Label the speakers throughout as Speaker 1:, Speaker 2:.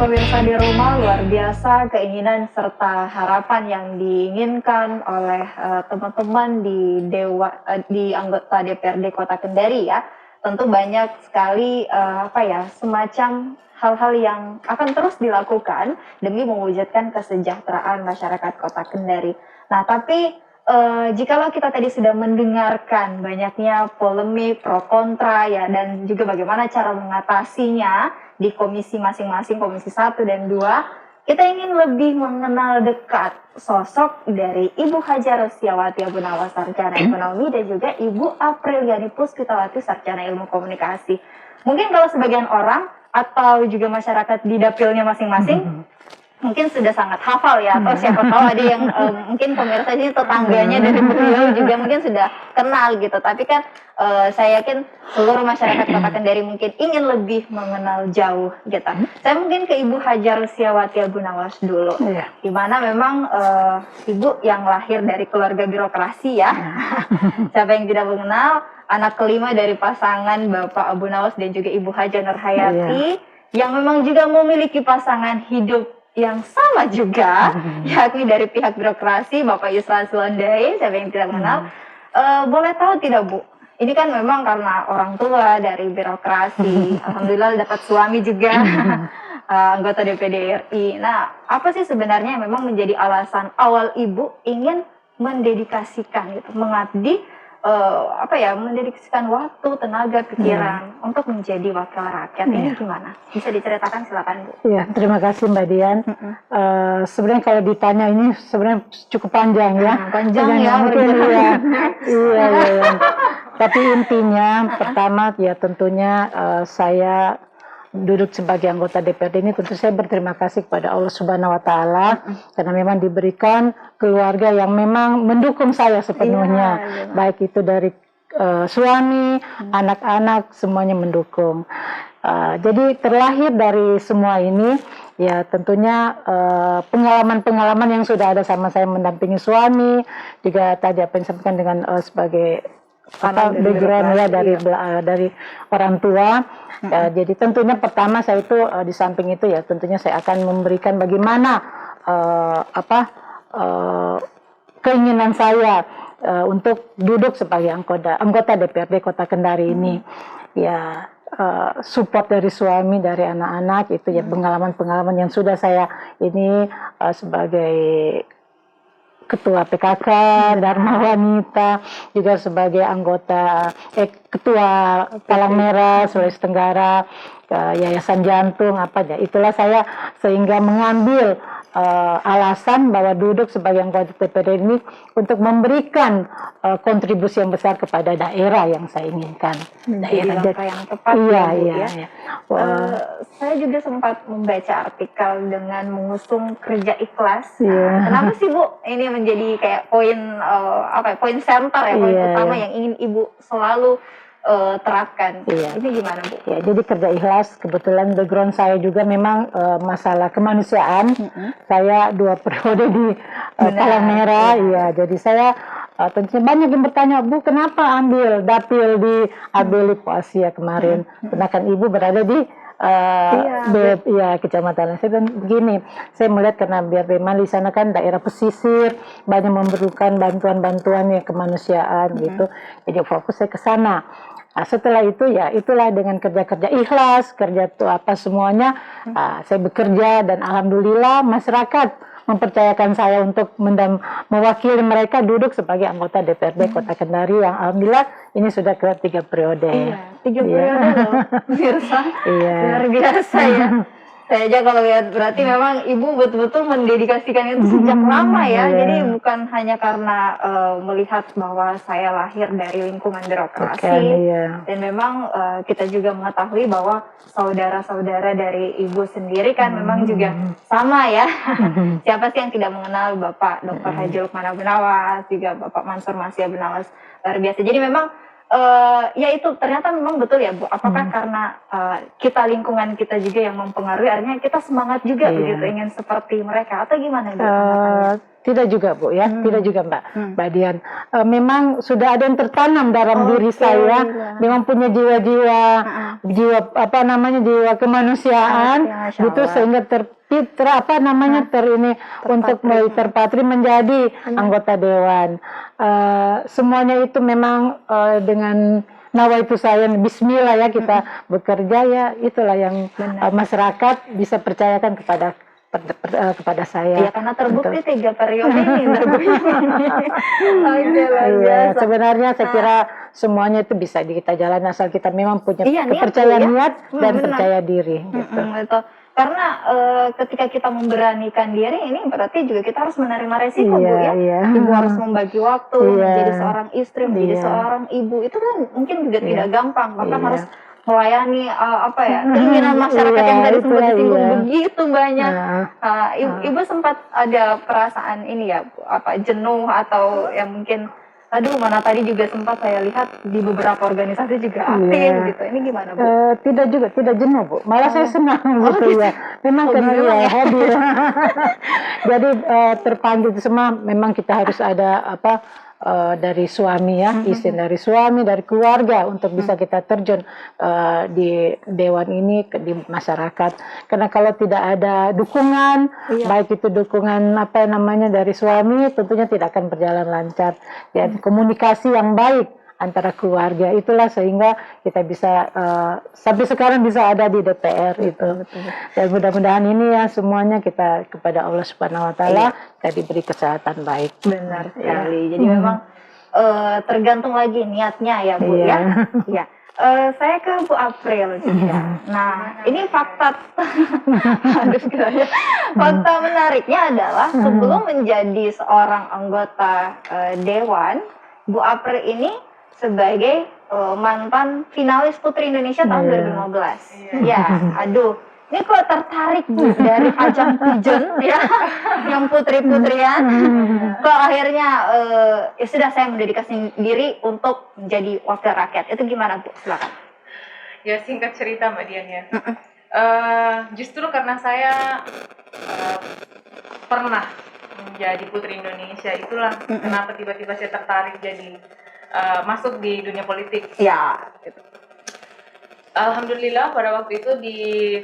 Speaker 1: pemirsa di rumah, luar biasa keinginan serta harapan yang diinginkan oleh teman-teman di anggota DPRD Kota Kendari ya. Tentu banyak sekali semacam hal-hal yang akan terus dilakukan demi mewujudkan kesejahteraan masyarakat Kota Kendari. Nah, tapi jikalau kita tadi sudah mendengarkan banyaknya polemik pro kontra ya, dan juga bagaimana cara mengatasinya di komisi masing-masing, komisi 1 dan 2, kita ingin lebih mengenal dekat sosok dari Ibu Haja Rostiawati Abunawas, Sarjana Ekonomi, dan juga Ibu Apriliani Puspitawati, Sarjana Ilmu Komunikasi. Mungkin kalau sebagian orang atau juga masyarakat di dapilnya masing-masing mungkin sudah sangat hafal ya, atau siapa tahu ada yang mungkin pemirsa ini tetangganya dari beliau juga mungkin sudah kenal gitu. Tapi kan saya yakin seluruh masyarakat Kota Kendari mungkin ingin lebih mengenal jauh gitu. Saya mungkin ke Ibu Haja Rostiawati Abunawas dulu, di mana memang Ibu yang lahir dari keluarga birokrasi ya. Siapa yang tidak mengenal, anak kelima dari pasangan Bapak Abunawas dan juga Ibu Haja Nurhayati, yang memang juga memiliki pasangan hidup yang sama juga, yakni dari pihak birokrasi Bapak Yusran Sulandai. Siapa yang tidak mengenal, boleh tahu tidak Bu, ini kan memang karena orang tua dari birokrasi, alhamdulillah dapat suami juga anggota DPD RI. Nah, apa sih sebenarnya yang memang menjadi alasan awal Ibu ingin mendedikasikan gitu, mengabdi mendedikasikan waktu, tenaga, pikiran untuk menjadi wakil rakyat? Ini gimana? Bisa diceritakan, silakan Bu.
Speaker 2: Iya, terima kasih Mbak Dian. Sebenarnya kalau ditanya ini sebenarnya cukup panjang ya.
Speaker 1: Panjang ya,
Speaker 2: mungkin iya. Tapi intinya pertama ya tentunya saya duduk sebagai anggota DPRD ini, tentu saya berterima kasih kepada Allah Subhanahu wa Ta'ala karena memang diberikan keluarga yang memang mendukung saya sepenuhnya, baik itu dari suami, anak-anak, semuanya mendukung. Jadi terlahir dari semua ini ya tentunya pengalaman-pengalaman yang sudah ada sama saya mendampingi suami, juga tadi apa yang disampaikan dengan sebagai background ya dari orang tua. Jadi tentunya pertama saya itu di samping itu ya tentunya saya akan memberikan bagaimana keinginan saya untuk duduk sebagai anggota DPRD Kota Kendari ini. Ya support dari suami, dari anak-anak itu ya, pengalaman-pengalaman yang sudah saya ini sebagai Ketua PKK Dharma Wanita, juga sebagai anggota Ketua Palang Merah Sulawesi Tenggara, Yayasan Jantung itulah saya sehingga mengambil alasan bahwa duduk sebagai anggota DPRD ini untuk memberikan kontribusi yang besar kepada daerah yang saya inginkan.
Speaker 1: Daerah yang tepat ya. Saya juga sempat membaca artikel dengan mengusung kerja ikhlas. Kenapa sih Bu ini menjadi kayak poin center ya, poin utama yang ingin Ibu selalu terapkan? Ini gimana Bu?
Speaker 2: Ya, jadi kerja ikhlas, kebetulan background saya juga memang masalah kemanusiaan. Saya 2 periode di Palang Merah, jadi saya tentunya banyak yang bertanya, Bu kenapa ambil dapil di Abelik Asia kemarin, sedangkan Ibu berada di kecamatan. Saya bilang begini, saya melihat karena biar memang di sana kan daerah pesisir, banyak memerlukan bantuan-bantuan kemanusiaan gitu, jadi fokus saya ke sana. Setelah itu ya itulah dengan kerja-kerja ikhlas, kerja itu semuanya, saya bekerja dan alhamdulillah masyarakat mempercayakan saya untuk mewakili mereka duduk sebagai anggota DPRD Kota Kendari yang alhamdulillah ini sudah ke 3 periode.
Speaker 1: 3 periode loh, pemirsa. Luar biasa ya. Saya aja kalau lihat berarti memang Ibu betul-betul mendedikasikan itu sejak lama ya. Jadi bukan hanya karena melihat bahwa saya lahir dari lingkungan birokrasi, dan memang kita juga mengetahui bahwa saudara-saudara dari Ibu sendiri kan memang juga sama ya. Siapa sih yang tidak mengenal Bapak Dr. Haji Lukman Abunawas, juga Bapak Mansur Masih Abunawas, luar biasa. Jadi memang ya itu ternyata memang betul ya Bu. Apakah karena kita lingkungan kita juga yang mempengaruhi, artinya kita semangat juga begitu ingin seperti mereka, atau gimana Bu?
Speaker 2: Tidak juga Bu ya, tidak juga Mbak Dian. Memang sudah ada yang tertanam dalam diri saya, memang punya jiwa-jiwa, apa namanya, jiwa kemanusiaan, gitu, sehingga untuk terpatri menjadi anggota dewan. Semuanya itu memang dengan nawaitu saya, Bismillah ya, kita bekerja ya, itulah yang masyarakat bisa percayakan kepada saya.
Speaker 1: Ya, karena terbukti 3 periode ini.
Speaker 2: Iya, sebenarnya saya kira semuanya itu bisa kita jalan asal kita memang punya kepercayaan niat dan percaya diri. Gitu.
Speaker 1: Karena ketika kita memberanikan diri, ini berarti juga kita harus menerima resiko, Bu ya. Ibu harus membagi waktu, menjadi seorang istri, menjadi seorang ibu, itu kan mungkin juga tidak gampang. Bahkan harus melayani keinginan masyarakat yang tadi sempat disinggung begitu banyak. Ibu sempat ada perasaan ini ya, jenuh atau ya mungkin mana tadi juga sempat saya lihat di beberapa organisasi juga aktif gitu. Ini gimana, Bu?
Speaker 2: Tidak jenuh, Bu. Malah saya senang gitu ya. Memang kan hobi. Jadi terpanggil semua memang kita harus ada dari suami ya, izin dari suami, dari keluarga untuk bisa kita terjun di dewan ini, di masyarakat. Karena kalau tidak ada dukungan, baik itu dukungan dari suami, tentunya tidak akan berjalan lancar. Ya, komunikasi yang baik antara keluarga, itulah sehingga kita bisa sampai sekarang bisa ada di DPR itu. Dan mudah-mudahan ini ya semuanya kita kepada Allah Subhanahu Wa Taala kita diberi kesehatan baik.
Speaker 1: Benar sekali. Jadi memang tergantung lagi niatnya ya, Bu ya. Saya ke Bu April juga. Nah, ini fakta fakta menariknya adalah sebelum menjadi seorang anggota dewan, Bu April ini sebagai mantan finalis Putri Indonesia tahun 2015. Ini kok tertarik Bu dari ajang pigeon ya, yang putri-putrian, kok akhirnya ya sudah saya mendedikasi diri untuk menjadi wakil rakyat. Itu gimana Bu? Silakan.
Speaker 3: Ya, singkat cerita Mbak Dian ya. Justru karena saya pernah menjadi Putri Indonesia, itulah kenapa tiba-tiba saya tertarik jadi masuk di dunia politik.
Speaker 1: Ya.
Speaker 3: Alhamdulillah pada waktu itu di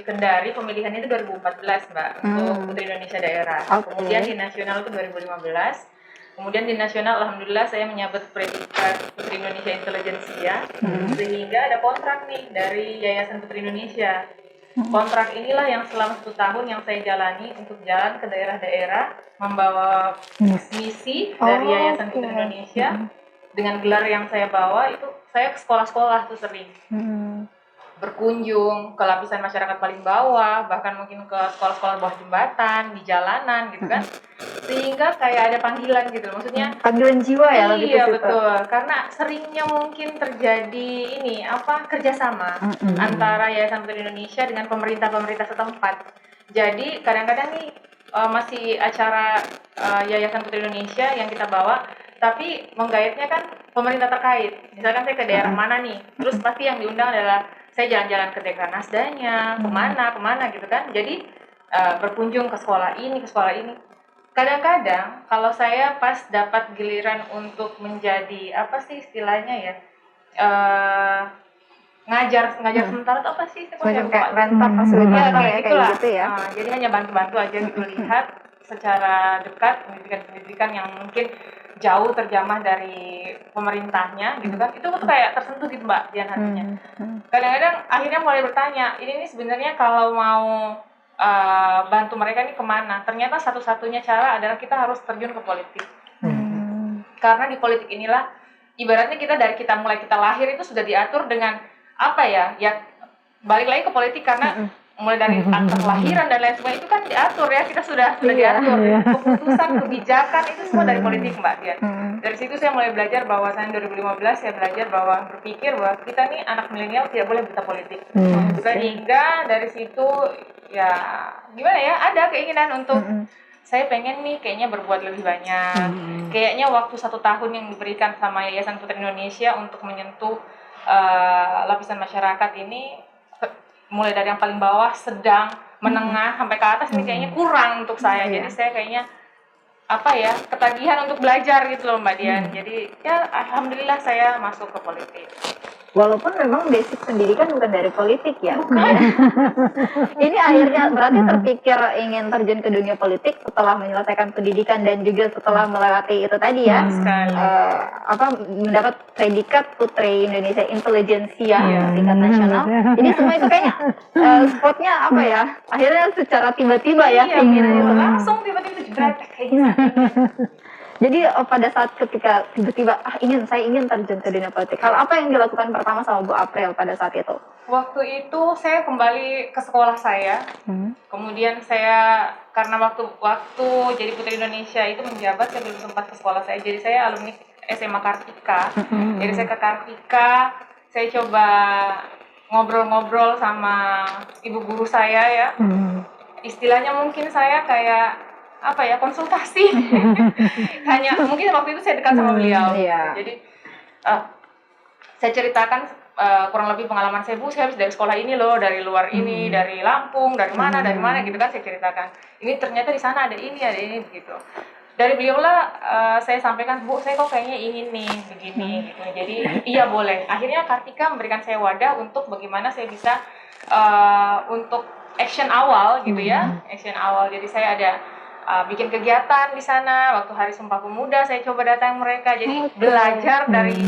Speaker 3: Kendari pemilihannya itu 2014 Mbak, untuk Putri Indonesia daerah. Kemudian di nasional itu 2015. Kemudian di nasional alhamdulillah saya menyabet predikat Putri Indonesia Intelijensia, sehingga ada kontrak nih dari Yayasan Putri Indonesia. Kontrak inilah yang selama 1 tahun yang saya jalani untuk jalan ke daerah-daerah membawa misi dari Yayasan Putri Indonesia. Dengan gelar yang saya bawa itu saya ke sekolah-sekolah tuh sering berkunjung ke lapisan masyarakat paling bawah, bahkan mungkin ke sekolah-sekolah bawah jembatan, di jalanan gitu kan, sehingga kayak ada panggilan gitu, maksudnya
Speaker 1: panggilan jiwa ya.
Speaker 3: Iya betul, karena seringnya mungkin terjadi kerjasama antara Yayasan Putri Indonesia dengan pemerintah setempat. Jadi kadang-kadang nih masih acara Yayasan Putri Indonesia yang kita bawa, tapi menggaetnya kan pemerintah terkait. Misalkan saya ke daerah mana nih, terus pasti yang diundang adalah saya jalan-jalan ke Dekranasdanya, kemana gitu kan. Jadi berkunjung ke sekolah ini. Kadang-kadang kalau saya pas dapat giliran untuk menjadi ngajar sementara atau apa sih? Jadi hanya bantu-bantu aja gitu, lihat secara dekat pendidikan yang mungkin jauh terjamah dari pemerintahnya gitu kan, itu tuh kayak tersentuh gitu Mbak Dian hatinya. Kadang-kadang akhirnya mulai bertanya, ini sebenarnya kalau mau bantu mereka ini kemana? Ternyata satu-satunya cara adalah kita harus terjun ke politik. Karena di politik inilah ibaratnya kita mulai kita lahir itu sudah diatur dengan balik lagi ke politik, karena mulai dari akte kelahiran dan lain sebagainya itu kan diatur ya, kita sudah diatur. Keputusan, kebijakan itu semua dari politik Mbak Dian. Dari situ saya mulai belajar bahwa saya 2015 saya belajar bahwa berpikir bahwa kita nih anak milenial tidak boleh buta politik. Sehingga dari situ ya gimana ya, ada keinginan untuk saya pengen nih kayaknya berbuat lebih banyak. Kayaknya waktu 1 tahun yang diberikan sama Yayasan Putri Indonesia untuk menyentuh lapisan masyarakat ini, mulai dari yang paling bawah, sedang, menengah, sampai ke atas ini kayaknya kurang untuk saya. Jadi saya kayaknya ketagihan untuk belajar gitu loh Mbak Dian. Jadi ya alhamdulillah saya masuk ke politik.
Speaker 1: Walaupun memang basic pendidikan bukan dari politik ya. Ini akhirnya berarti terpikir ingin terjun ke dunia politik setelah menyelesaikan pendidikan dan juga setelah melewati itu tadi ya. Mendapat predikat Putri Indonesia Intelijensia tingkat nasional. Jadi semua itu kayaknya spotnya akhirnya secara tiba-tiba ya keinginan itu
Speaker 3: langsung tiba-tiba jebret kayak gitu.
Speaker 1: Jadi pada saat ketika tiba-tiba saya ingin terjun ke dunia politik, hal apa yang dilakukan pertama sama Bu April pada saat itu?
Speaker 3: Waktu itu saya kembali ke sekolah saya, kemudian saya karena waktu jadi Putri Indonesia itu menjabat, saya belum sempat ke sekolah saya, jadi saya alumni SMA Kartika. Jadi saya ke Kartika, saya coba ngobrol-ngobrol sama ibu guru saya ya, istilahnya mungkin saya kayak konsultasi. Hanya mungkin waktu itu saya dekat sama beliau. Jadi saya ceritakan kurang lebih pengalaman saya, Bu, saya habis dari sekolah ini loh, dari luar ini, dari Lampung, dari mana gitu kan, saya ceritakan. Ini ternyata di sana ada ini begitu. Dari beliau lah saya sampaikan, Bu, saya kok kayaknya ingin nih begini gitu. Jadi iya boleh. Akhirnya Kartika memberikan saya wadah untuk bagaimana saya bisa untuk action awal gitu ya, action awal. Jadi saya ada bikin kegiatan di sana waktu Hari Sumpah Pemuda, saya coba datang mereka, jadi belajar dari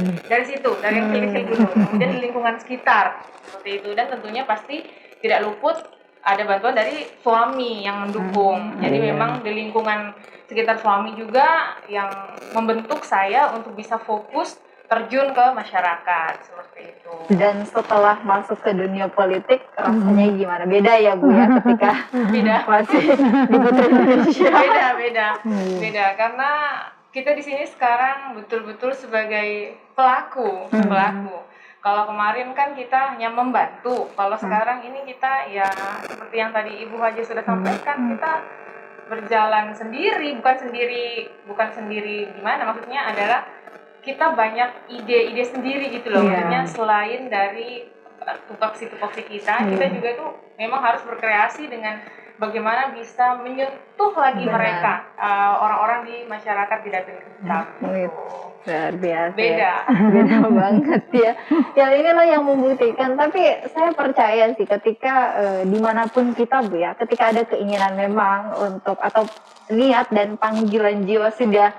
Speaker 3: situ, dari yang kecil-kecil dulu, kemudian di lingkungan sekitar seperti itu, dan tentunya pasti tidak luput ada bantuan dari suami yang mendukung. Jadi memang di lingkungan sekitar suami juga yang membentuk saya untuk bisa fokus terjun ke masyarakat seperti itu.
Speaker 1: Dan setelah masuk ke dunia politik rasanya gimana? Beda ya Bu ya ketika masih di Putri Indonesia.
Speaker 3: Beda karena kita di sini sekarang betul-betul sebagai pelaku. Kalau kemarin kan kita hanya membantu, kalau sekarang ini kita ya seperti yang tadi Ibu Haja sudah sampaikan, kita berjalan sendiri, bukan sendiri gimana, maksudnya adalah kita banyak ide-ide sendiri gitu loh. Maksudnya selain dari tupoksi kita juga tuh memang harus berkreasi dengan bagaimana bisa menyentuh lagi mereka, orang-orang di masyarakat di dapil kita.
Speaker 1: Luar biasa.
Speaker 3: Beda
Speaker 1: banget ya. Ya inilah yang membuktikan. Tapi saya percaya sih ketika dimanapun kita Bu ya, ketika ada keinginan memang untuk atau niat dan panggilan jiwa sudah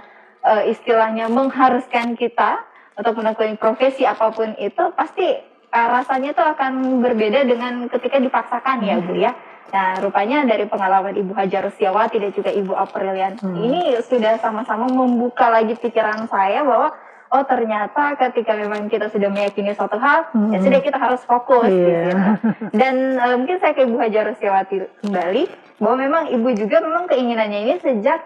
Speaker 1: istilahnya mengharuskan kita untuk menekuni profesi apapun itu, pasti rasanya itu akan berbeda dengan ketika dipaksakan ya Bu ya. Nah rupanya dari pengalaman Ibu Haja Rustiawati dan juga Ibu Aprilian ini sudah sama-sama membuka lagi pikiran saya bahwa oh ternyata ketika memang kita sudah meyakini suatu hal, ya sudah kita harus fokus gitu. Dan mungkin saya ke Ibu Haja Rustiawati kembali, bahwa memang Ibu juga memang keinginannya ini sejak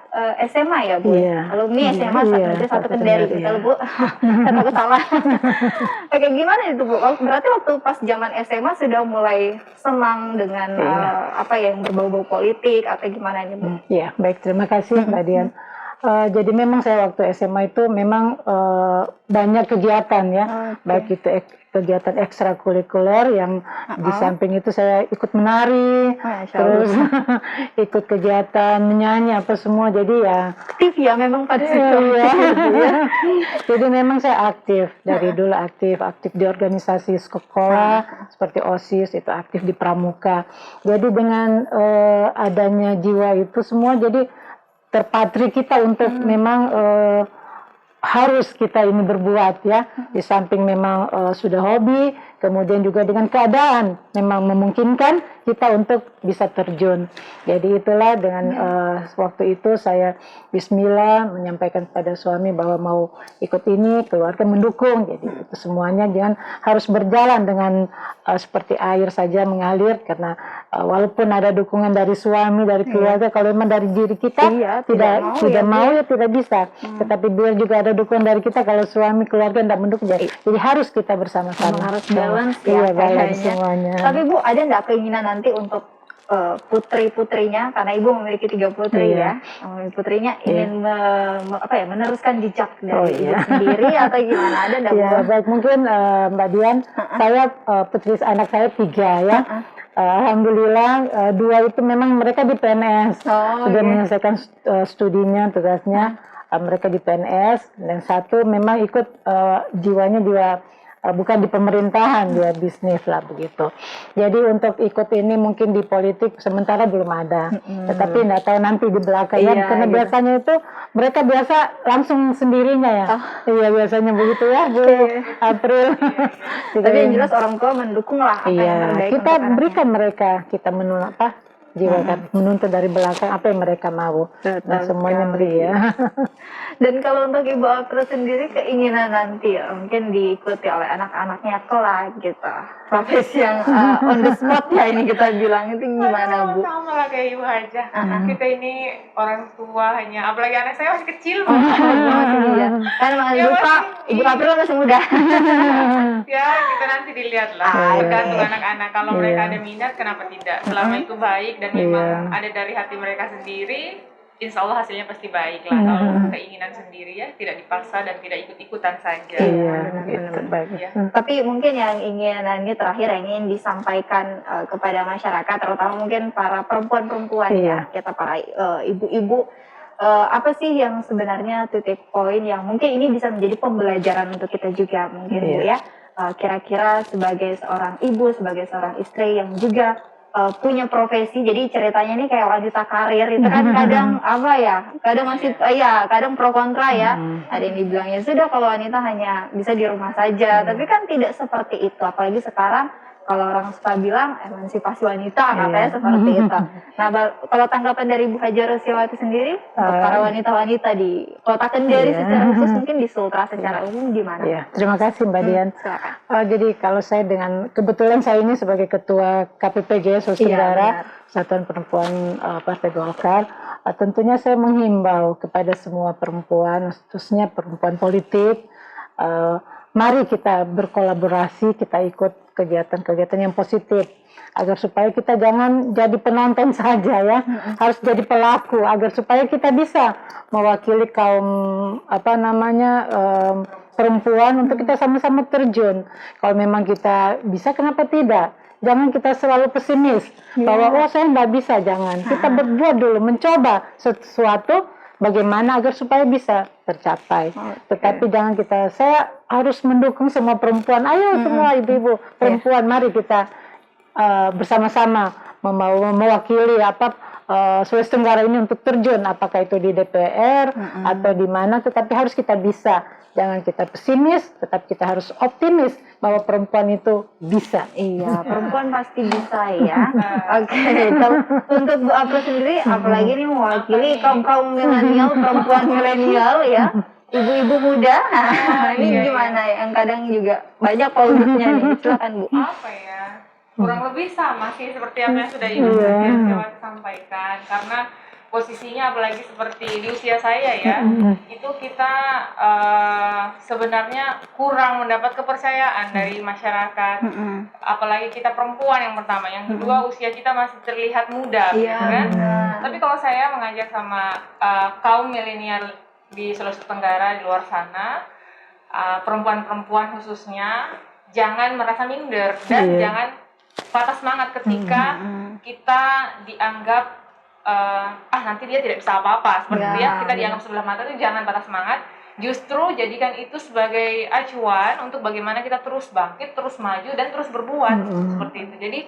Speaker 1: SMA ya Bu? Alumni SMA Negeri 1 Kendari, betul Bu? Kata salah. Oke, gimana itu Bu? Berarti waktu pas zaman SMA sudah mulai senang dengan yang berbau-bau politik atau gimana nih Bu?
Speaker 2: Iya, baik, terima kasih Mbak Dian. Jadi memang saya waktu SMA itu memang banyak kegiatan ya, baik itu kegiatan ekstrakurikuler yang di samping itu saya ikut menari, terus ikut kegiatan menyanyi apa semua, jadi ya
Speaker 1: aktif ya memang pada situ.
Speaker 2: Jadi memang saya aktif dari dulu, aktif di organisasi sekolah seperti OSIS, itu aktif di pramuka. Jadi dengan adanya jiwa itu semua jadi terpatri kita untuk memang harus kita ini berbuat ya, di samping memang sudah hobi, kemudian juga dengan keadaan memang memungkinkan kita untuk bisa terjun. Jadi itulah dengan waktu itu saya bismillah menyampaikan kepada suami bahwa mau ikut ini, keluarga mendukung. Jadi itu semuanya jangan harus berjalan dengan seperti air saja mengalir, karena walaupun ada dukungan dari suami, dari keluarga, kalau memang dari diri kita tidak mau ya tidak bisa. Tetapi biar juga ada dukungan dari kita, kalau suami keluarga tidak mendukung, jadi harus kita bersama-sama.
Speaker 1: Harus balance ya,
Speaker 2: balance semuanya.
Speaker 1: Tapi Bu, ada nggak keinginan nanti untuk putri-putrinya, karena ibu memiliki 3 putri
Speaker 2: Iya.
Speaker 1: ya, putrinya ingin meneruskan jejak dari ibu sendiri atau gimana, ada nggak Bu?
Speaker 2: Ya, baik, mungkin Mbak Dian, saya putri anak saya 3 ya. Alhamdulillah 2 itu memang mereka di PNS, sudah menyelesaikan studinya, tugasnya. Mereka di PNS, dan 1 memang ikut jiwanya dia bukan di pemerintahan, dia bisnis lah begitu. Jadi untuk ikut ini mungkin di politik sementara belum ada, tetapi nggak tahu nanti di belakang ya, karena biasanya itu mereka biasa langsung sendirinya ya. Iya, biasanya begitu ya Bu April.
Speaker 1: Tapi yang jelas orang tua mendukung lah apa yang terbaik
Speaker 2: kita
Speaker 1: untuk
Speaker 2: berikan mereka, kita jiwa menuntut dari belakang apa yang mereka mau. Nah, semuanya beri ya.
Speaker 1: Dan kalau untuk Ibu April sendiri, keinginan nanti mungkin diikuti oleh anak-anaknya kelak gitu, profesi yang on the spot ya ini kita bilang, itu gimana Bu?
Speaker 3: Sama lah kayak Ibu aja. Kita ini orang tua hanya, apalagi anak saya masih kecil.
Speaker 1: Masih muda. Kan masih lupa, Ibu April masih muda.
Speaker 3: Ya, kita nanti dilihat lah. Tergantung anak-anak. Kalau mereka ada minat, kenapa tidak? Selama itu baik dan memang ada dari hati mereka sendiri, insya Allah hasilnya pasti baik lah. Kalau keinginan sendiri ya, tidak dipaksa dan tidak ikut-ikutan saja.
Speaker 1: Tapi mungkin yang ini terakhir yang ingin disampaikan kepada masyarakat, terutama mungkin para perempuan-perempuan ya, kita para ibu-ibu, apa sih yang sebenarnya titik poin yang mungkin ini bisa menjadi pembelajaran untuk kita juga mungkin Bu ya, kira-kira sebagai seorang ibu, sebagai seorang istri yang juga punya profesi, jadi ceritanya ini kayak wanita karir itu kan kadang kadang masih kadang pro kontra ya. Ada yang dibilangnya sudah kalau wanita hanya bisa di rumah saja, tapi kan tidak seperti itu, apalagi sekarang kalau orang suka bilang emansipasi wanita katanya seperti itu. Nah, kalau tanggapan dari Bu Haja Rosyawati sendiri untuk para wanita-wanita di Kota Kendari secara khusus, mungkin di Sultra secara umum gimana?
Speaker 2: Ya, terima kasih Mbak Dian. Jadi kalau saya kebetulan saya ini sebagai Ketua KPPJ Sulawesi Tenggara, Satuan Perempuan Partai Golkar, tentunya saya menghimbau kepada semua perempuan, khususnya perempuan politik, mari kita berkolaborasi, kita ikut kegiatan-kegiatan yang positif, agar supaya kita jangan jadi penonton saja ya, harus jadi pelaku, agar supaya kita bisa mewakili kaum perempuan untuk kita sama-sama terjun. Kalau memang kita bisa, kenapa tidak? Jangan kita selalu pesimis bahwa saya nggak bisa, jangan. Kita berbuat dulu, mencoba sesuatu bagaimana agar supaya bisa tercapai. Tetapi jangan saya harus mendukung semua perempuan. Ayo semua ibu-ibu perempuan, mari kita bersama-sama mewakili Sulawesi Tenggara ini untuk terjun, apakah itu di DPR atau di mana, tetapi harus kita bisa. Jangan kita pesimis, tetapi kita harus optimis bahwa perempuan itu bisa.
Speaker 1: Iya, perempuan pasti bisa ya. Oke, untuk Bu April sendiri, apalagi ini mewakili kaum milenial, perempuan milenial ya, ibu-ibu muda. Ini gimana ya? Yang kadang juga banyak politiknya nih. Silakan Bu.
Speaker 3: Apa ya? Kurang lebih sama sih seperti apa yang sudah Ibu sampaikan. Karena posisinya apalagi seperti di usia saya ya, itu kita sebenarnya kurang mendapat kepercayaan dari masyarakat, apalagi kita perempuan yang pertama, yang kedua usia kita masih terlihat muda, gitu kan. Tapi kalau saya mengajak sama kaum milenial di Sulawesi Tenggara di luar sana, perempuan-perempuan khususnya, jangan merasa minder dan jangan patah semangat ketika kita dianggap nanti dia tidak bisa apa-apa seperti itu ya, kita dianggap sebelah mata. Itu jangan patah semangat, justru jadikan itu sebagai acuan untuk bagaimana kita terus bangkit, terus maju dan terus berbuat seperti itu. Jadi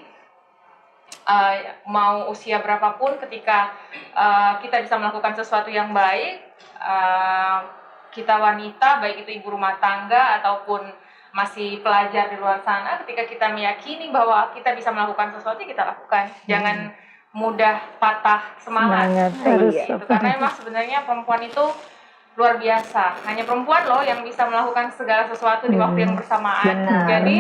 Speaker 3: mau usia berapapun, ketika kita bisa melakukan sesuatu yang baik, kita wanita baik itu ibu rumah tangga ataupun masih pelajar di luar sana, ketika kita meyakini bahwa kita bisa melakukan sesuatu, kita lakukan. Jangan mudah patah semangat. Karena memang sebenarnya perempuan itu luar biasa. Hanya perempuan loh yang bisa melakukan segala sesuatu di waktu yang bersamaan. Jadi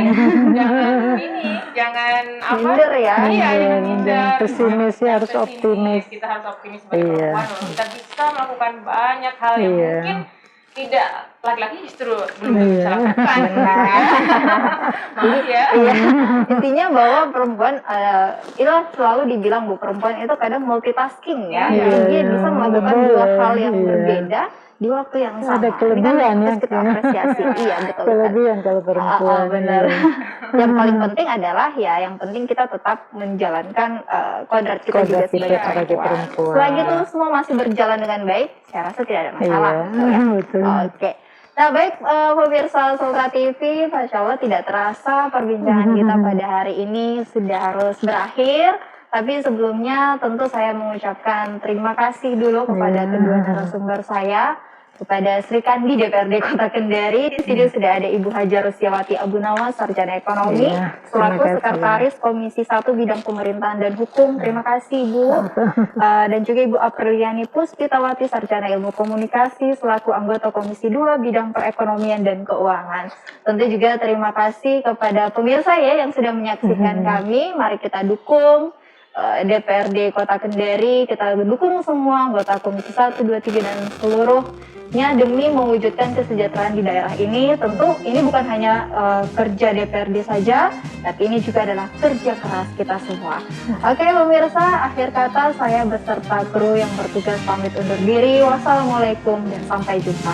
Speaker 3: jangan
Speaker 1: minder ya.
Speaker 3: Jangan minder.
Speaker 2: Pesimis ya, harus optimis.
Speaker 3: Kita harus optimis sebagai perempuan loh. Kita bisa melakukan banyak hal yang mungkin tidak, laki-laki justru belum
Speaker 2: Iya.
Speaker 3: bisa lakukan. Maaf ya.
Speaker 1: Iya, intinya bahwa perempuan itu selalu dibilang Bu, perempuan itu kadang multitasking ya.
Speaker 3: Iya.
Speaker 1: Jadi dia bisa melakukan
Speaker 2: Betul,
Speaker 1: dua hal yang
Speaker 2: iya.
Speaker 1: berbeda di waktu yang sama.
Speaker 2: Ada kelebihan
Speaker 1: Ini kan
Speaker 2: ya,
Speaker 1: harus kita apresiasi. Iya, betul.
Speaker 2: Kelebihan kalau perempuan.
Speaker 1: Benar.
Speaker 2: iya.
Speaker 1: Yang paling penting adalah ya, yang penting kita tetap menjalankan kodrat kita juga
Speaker 2: Kodrat kita
Speaker 1: sebagai
Speaker 2: sebagai
Speaker 1: perempuan.
Speaker 2: perempuan.
Speaker 1: Selagi itu semua masih berjalan dengan baik, saya rasa tidak ada masalah.
Speaker 2: Iya,
Speaker 1: gitu ya.
Speaker 2: betul.
Speaker 1: Oke. Nah baik pemirsa Sulta TV, Masya Allah tidak terasa perbincangan kita pada hari ini sudah harus berakhir. Tapi sebelumnya tentu saya mengucapkan terima kasih dulu kepada kedua narasumber saya, kepada Sri Kandi DPRD Kota Kendari. Di sini sudah ada Ibu Hajar Rusiawati Abu Nawas, Sarjana Ekonomi,
Speaker 2: Iya,
Speaker 1: selaku
Speaker 2: terima kasih.
Speaker 1: Sekretaris Komisi 1 Bidang Pemerintahan dan Hukum. Terima kasih Ibu. Dan juga Ibu Apriliani Puspitawati, Sarjana Ilmu Komunikasi, selaku anggota Komisi 2 Bidang Perekonomian dan Keuangan. Tentu juga terima kasih kepada pemirsa ya yang sudah menyaksikan kami. Mari kita dukung DPRD Kota Kendari, kita dukung semua anggota Komisi 1, 2, 3 dan seluruhnya demi mewujudkan kesejahteraan di daerah ini. Tentu ini bukan hanya kerja DPRD saja, tapi ini juga adalah kerja keras kita semua. Oke pemirsa, akhir kata saya beserta kru yang bertugas pamit undur diri. Wassalamualaikum dan sampai jumpa.